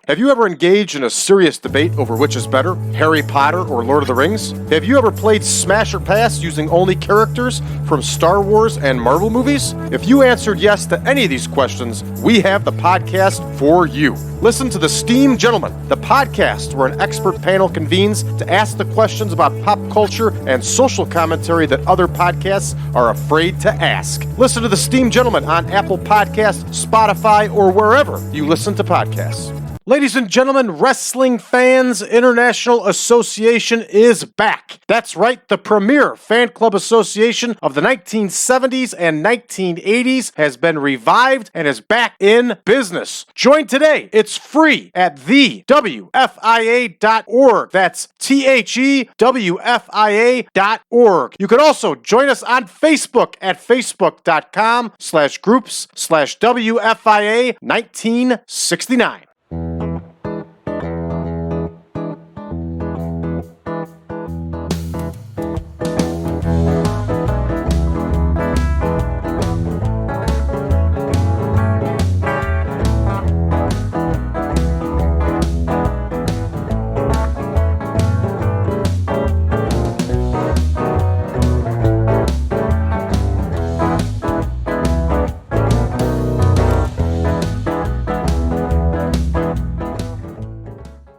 Have you ever engaged in a serious debate over which is better, Harry Potter or Lord of the Rings? Have you ever played Smash or Pass using only characters from Star Wars and Marvel movies? If you answered yes to any of these questions, we have the podcast for you. Listen to The Steam Gentlemen, the podcast where an expert panel convenes to ask the questions about pop culture and social commentary that other podcasts are afraid to ask. Listen to The Steam Gentlemen on Apple Podcasts, Spotify, or wherever you listen to podcasts. Ladies and gentlemen, Wrestling Fans International Association is back. That's right, the premier fan club association of the 1970s and 1980s has been revived and is back in business. Join today. It's free at thewfia.org. That's thewfia.org. You can also join us on Facebook at facebook.com/groups/WFIA 1969.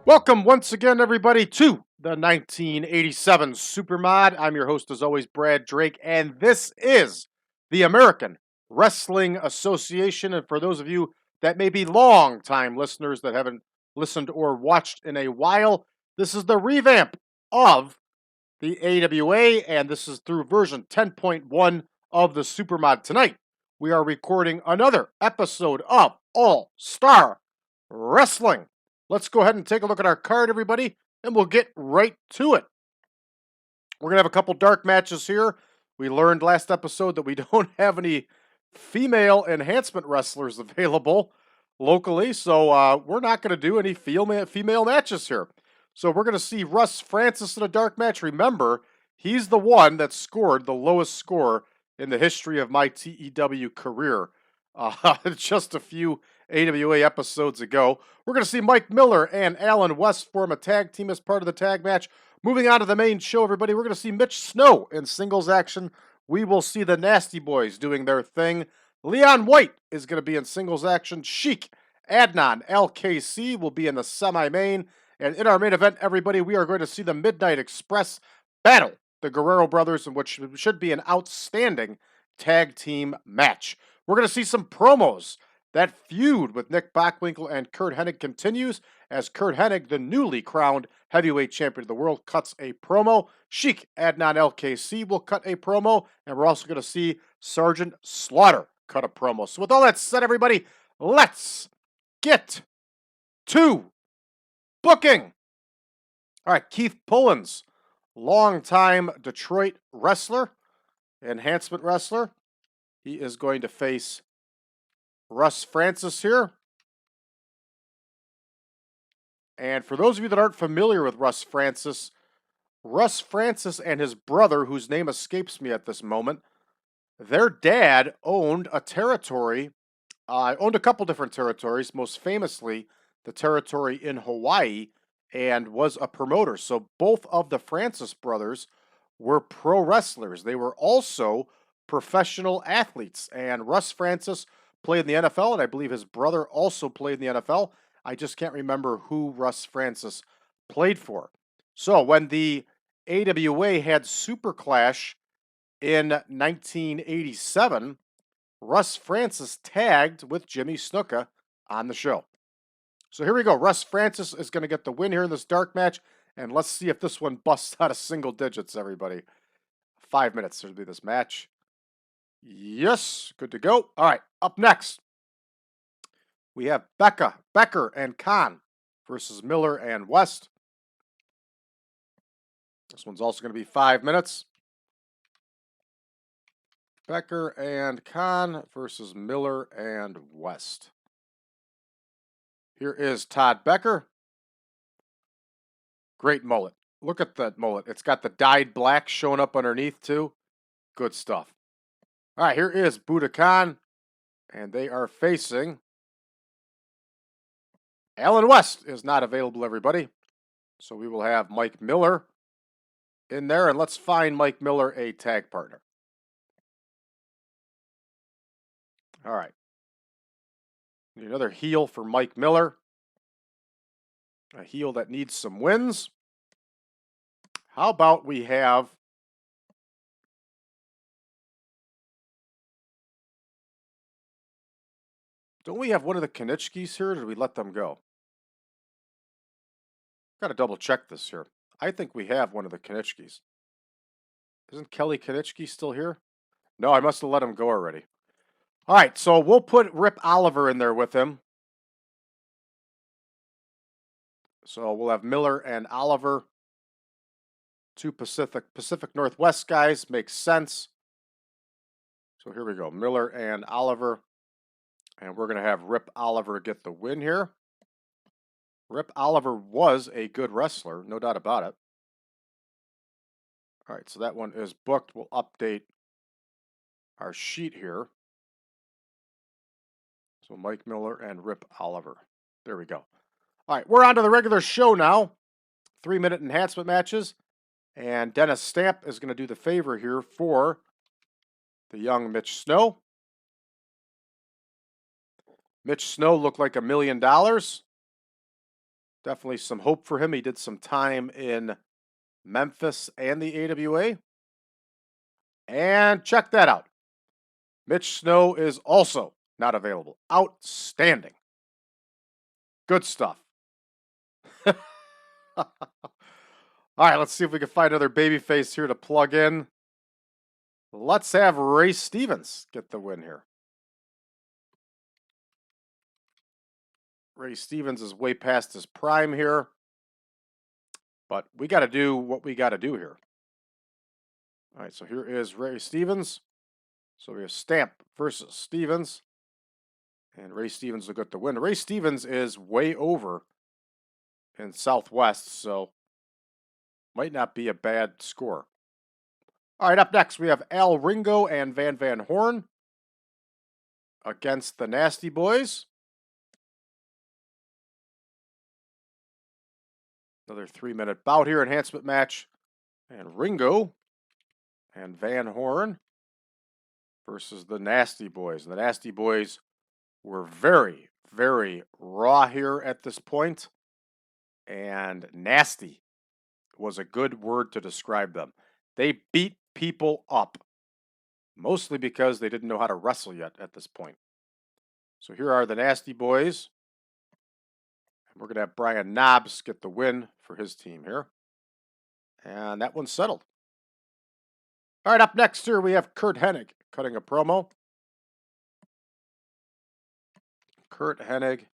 Welcome once again, everybody, to the 1987 Supermod. I'm your host, as always, Brad Drake, and this is the American Wrestling Association. And for those of you that may be long-time listeners that haven't listened or watched in a while, this is the revamp of the AWA, and this is through version 10.1 of the Supermod. Tonight, we are recording another episode of All-Star Wrestling. Let's go ahead and take a look at our card, everybody, and we'll get right to it. We're going to have a couple dark matches here. We learned last episode that we don't have any female enhancement wrestlers available locally, so we're not going to do any female matches here. So we're going to see Russ Francis in a dark match. Remember, he's the one that scored the lowest score in the history of my TEW career. Just a few AWA episodes ago. We're going to see Mike Miller and Alan West form a tag team as part of the tag match. Moving on to the main show, everybody, we're going to see Mitch Snow in singles action. We will see the Nasty Boys doing their thing. Leon White is going to be in singles action. Sheik Adnan, al-Kaissey will be in the semi-main. And in our main event, everybody, we are going to see the Midnight Express battle the Guerrero brothers, in which should be an outstanding tag team match. We're going to see some promos. That feud with Nick Bockwinkel and Curt Hennig continues as Curt Hennig, the newly crowned heavyweight champion of the world, cuts a promo. Sheik Adnan al-Kaissey will cut a promo, and we're also going to see Sergeant Slaughter cut a promo. So with all that said, everybody, let's get to booking. All right, Keith Pullins, longtime Detroit wrestler, enhancement wrestler. He is going to face Russ Francis here. And for those of you that aren't familiar with Russ Francis and his brother, whose name escapes me at this moment, their dad owned a territory, owned a couple different territories, most famously the territory in Hawaii, and was a promoter. So both of the Francis brothers were pro wrestlers. They were also professional athletes, and Russ Francis played in the NFL, and I believe his brother also played in the NFL. I just can't remember who Russ Francis played for. So when the AWA had Super Clash in 1987, Russ Francis tagged with Jimmy Snuka on the show. So here we go. Russ Francis is going to get the win here in this dark match, and let's see if this one busts out of single digits, everybody. 5 minutes to be this match. Yes, good to go. All right, up next, we have Becker and Khan versus Miller and West. This one's also going to be 5 minutes. Becker and Khan versus Miller and West. Here is Todd Becker. Great mullet. Look at that mullet. It's got the dyed black showing up underneath too. Good stuff. All right, here is Budokan, and they are facing Alan West is not available, everybody. So we will have Mike Miller in there, and let's find Mike Miller a tag partner. All right. Need another heel for Mike Miller. A heel that needs some wins. How about we have don't we have one of the Kanichkis here, or did we let them go? Got to double check this here. I think we have one of the Kanichkis. Isn't Kelly Kanichki still here? No, I must have let him go already. All right, so we'll put Rip Oliver in there with him. So we'll have Miller and Oliver. Two Pacific Northwest guys. Makes sense. So here we go. Miller and Oliver. And we're going to have Rip Oliver get the win here. Rip Oliver was a good wrestler, no doubt about it. All right, so that one is booked. We'll update our sheet here. So Mike Miller and Rip Oliver. There we go. All right, we're on to the regular show now. 3-minute enhancement matches. And Dennis Stamp is going to do the favor here for the young Mitch Snow. Mitch Snow looked like $1 million. Definitely some hope for him. He did some time in Memphis and the AWA. And check that out. Mitch Snow is also not available. Outstanding. Good stuff. All right, let's see if we can find another babyface here to plug in. Let's have Ray Stevens get the win here. Ray Stevens is way past his prime here. But we got to do what we got to do here. All right, so here is Ray Stevens. So we have Stamp versus Stevens. And Ray Stevens will get the win. Ray Stevens is way over in Southwest, so might not be a bad score. All right, up next we have Al Ringo and Van Horne against the Nasty Boys. Another 3-minute bout here, enhancement match. And Ringo and Van Horne versus the Nasty Boys. And the Nasty Boys were very, very raw here at this point. And nasty was a good word to describe them. They beat people up, mostly because they didn't know how to wrestle yet at this point. So here are the Nasty Boys. And we're going to have Brian Knobbs get the win for his team here. And that one's settled. All right, up next here we have Curt Hennig cutting a promo. Curt Hennig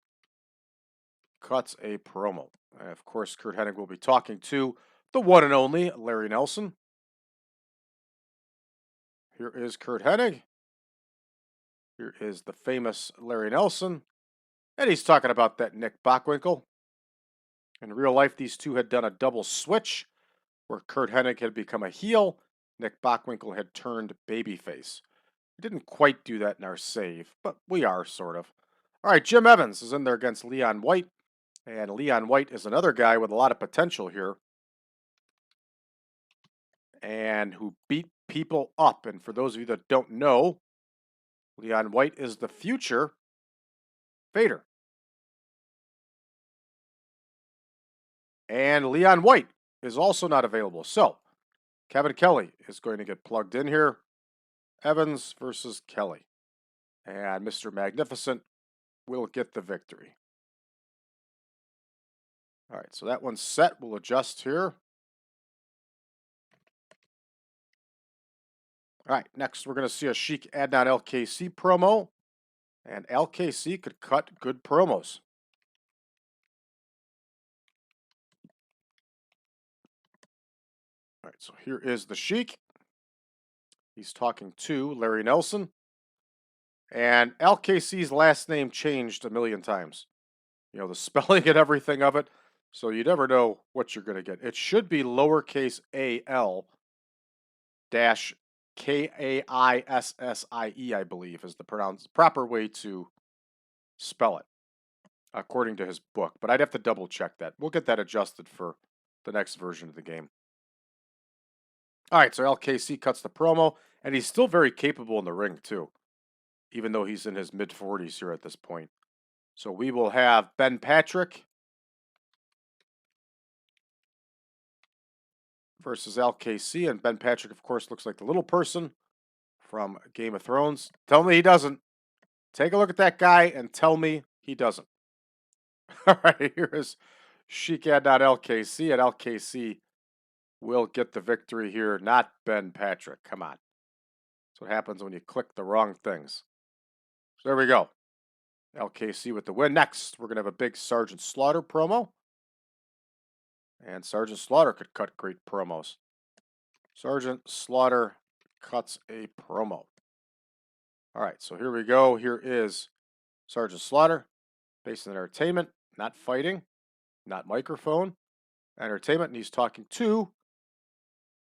cuts a promo. And of course, Curt Hennig will be talking to the one and only Larry Nelson. Here is Curt Hennig. Here is the famous Larry Nelson. And he's talking about that Nick Bockwinkel. In real life, these two had done a double switch where Curt Hennig had become a heel. Nick Bockwinkel had turned babyface. We didn't quite do that in our save, but we are, sort of. All right, Jim Evans is in there against Leon White. And Leon White is another guy with a lot of potential here. And who beat people up. And for those of you that don't know, Leon White is the future Vader. And Leon White is also not available. So, Kevin Kelly is going to get plugged in here. Evans versus Kelly. And Mr. Magnificent will get the victory. All right, so that one's set. We'll adjust here. All right, next we're going to see a Sheik Adnan al-Kaissey promo. And al-Kaissey could cut good promos. All right, so here is the Sheik. He's talking to Larry Nelson. And al-Kaissey's last name changed a million times. You know, the spelling and everything of it. So you never know what you're going to get. It should be lowercase a-l dash Kaissie, I believe, is the proper way to spell it. according to his book, but I'd have to double check that. We'll get that adjusted for the next version of the game. All right, so al-Kaissey cuts the promo, and he's still very capable in the ring, too, even though he's in his mid-40s here at this point. So we will have Ben Patrick versus al-Kaissey, and Ben Patrick, of course, looks like the little person from Game of Thrones. Tell me he doesn't. Take a look at that guy and tell me he doesn't. All right, here is Sheik Adnan al-Kaissey, and al-Kaissey will get the victory here, not Ben Patrick. Come on. That's what happens when you click the wrong things. So there we go. al-Kaissey with the win. Next, we're going to have a big Sergeant Slaughter promo. And Sergeant Slaughter could cut great promos. Sergeant Slaughter cuts a promo. All right, so here we go. Here is Sergeant Slaughter, based in entertainment, not fighting, not microphone, entertainment, and he's talking to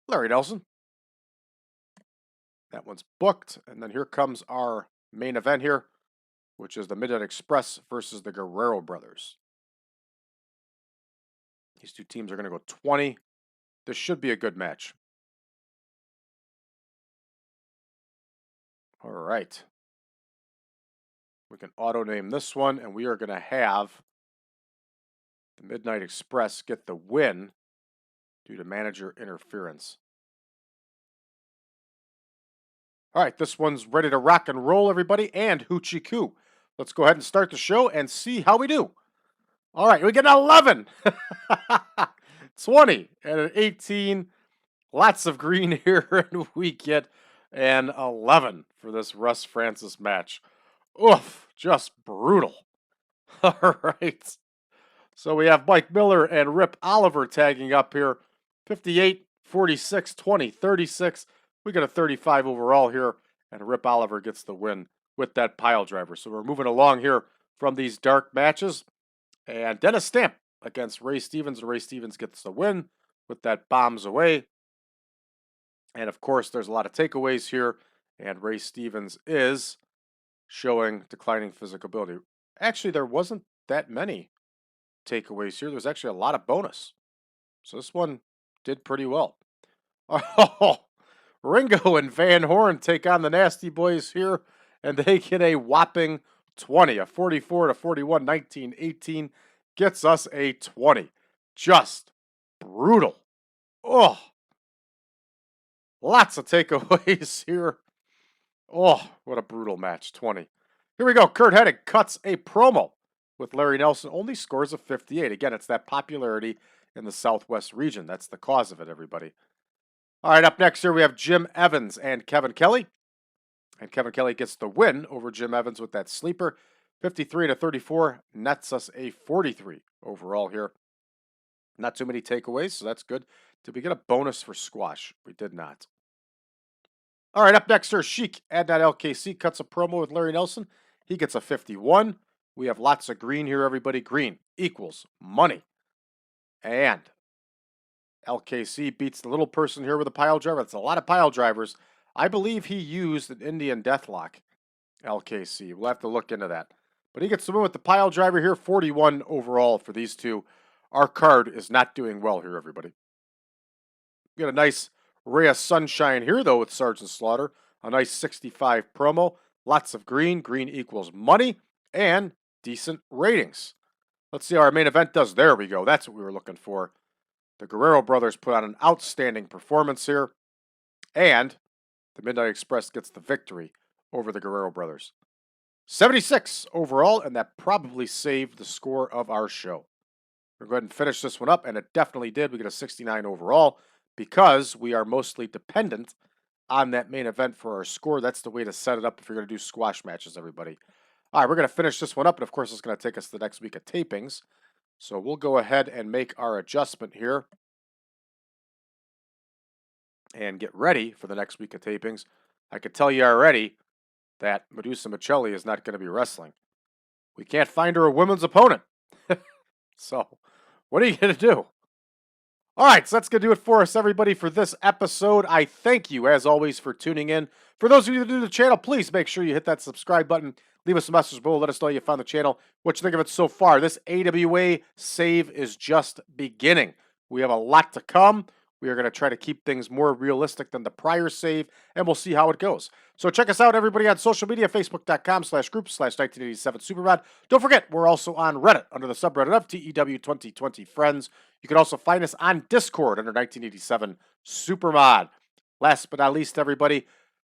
Larry Nelson. That one's booked, and then here comes our main event here, which is the Midnight Express versus the Guerrero brothers. These two teams are going to go 20. This should be a good match. All right. We can auto-name this one, and we are going to have the Midnight Express get the win due to manager interference. All right, this one's ready to rock and roll, everybody, and Hoochie Coo. Let's go ahead and start the show and see how we do. All right, we get an 11, 20, and an 18. Lots of green here, and we get an 11 for this Russ Francis match. Oof, just brutal. All right. So we have Mike Miller and Rip Oliver tagging up here. 58, 46, 20, 36. We get a 35 overall here, and Rip Oliver gets the win with that pile driver. So we're moving along here from these dark matches. And Dennis Stamp against Ray Stevens, and Ray Stevens gets the win with that bombs away. And of course, there's a lot of takeaways here, and Ray Stevens is showing declining physical ability. Actually, there wasn't that many takeaways here. There's actually a lot of bonus. So this one did pretty well. Oh, Ringo and Van Horne take on the Nasty Boys here, and they get a whopping 20. A 44 to 41, 19, 18 gets us a 20. Just brutal. Oh, lots of takeaways here. Oh, what a brutal match. 20. Here we go. Curt Hennig cuts a promo with Larry Nelson. Only scores a 58. Again, it's that popularity in the Southwest region. That's the cause of it, everybody. All right, up next here we have Jim Evans and Kevin Kelly. And Kevin Kelly gets the win over Jim Evans with that sleeper. 53 to 34 nets us a 43 overall here. Not too many takeaways, so that's good. Did we get a bonus for squash? We did not. All right, up next here, Sheik Adnan al-Kaissey cuts a promo with Larry Nelson. He gets a 51. We have lots of green here, everybody. Green equals money. And al-Kaissey beats the little person here with a pile driver. That's a lot of pile drivers. I believe he used an Indian deathlock, al-Kaissey. We'll have to look into that. But he gets the win with the pile driver here. 41 overall for these two. Our card is not doing well here, everybody. We got a nice ray of sunshine here, though, with Sergeant Slaughter. A nice 65 promo. Lots of green. Green equals money. And decent ratings. Let's see how our main event does. There we go. That's what we were looking for. The Guerrero brothers put on an outstanding performance here. And the Midnight Express gets the victory over the Guerrero brothers. 76 overall, and that probably saved the score of our show. We're going to finish this one up, and it definitely did. We get a 69 overall because we are mostly dependent on that main event for our score. That's the way to set it up if you're going to do squash matches, everybody. All right, we're going to finish this one up, and of course, it's going to take us the next week of tapings. So we'll go ahead and make our adjustment here and get ready for the next week of tapings. I could tell you already that Medusa Michelli is not going to be wrestling. We can't find her a women's opponent. So what are you going to do? All right, so that's going to do it for us, everybody, for this episode. I thank you, as always, for tuning in. For those of you that are new to the channel, please make sure you hit that subscribe button. Leave us a message below. Let us know you found the channel, what you think of it so far. This AWA save is just beginning. We have a lot to come. We are going to try to keep things more realistic than the prior save, and we'll see how it goes. So check us out, everybody, on social media, facebook.com/group/1987supermod. Don't forget, we're also on Reddit under the subreddit of TEW 2020 Friends. You can also find us on Discord under 1987 Supermod. Last but not least, everybody,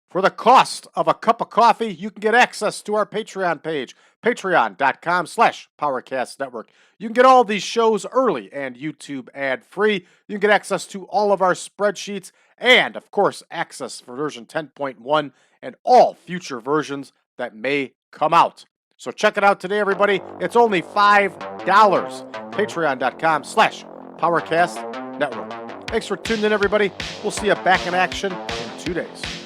for the cost of a cup of coffee, you can get access to our Patreon page, patreon.com/PowerCast Network. You can get all these shows early and YouTube ad-free. You can get access to all of our spreadsheets and, of course, access for version 10.1 and all future versions that may come out. So check it out today, everybody. It's only $5. Patreon.com/PowerCast Network. Thanks for tuning in, everybody. We'll see you back in action in 2 days.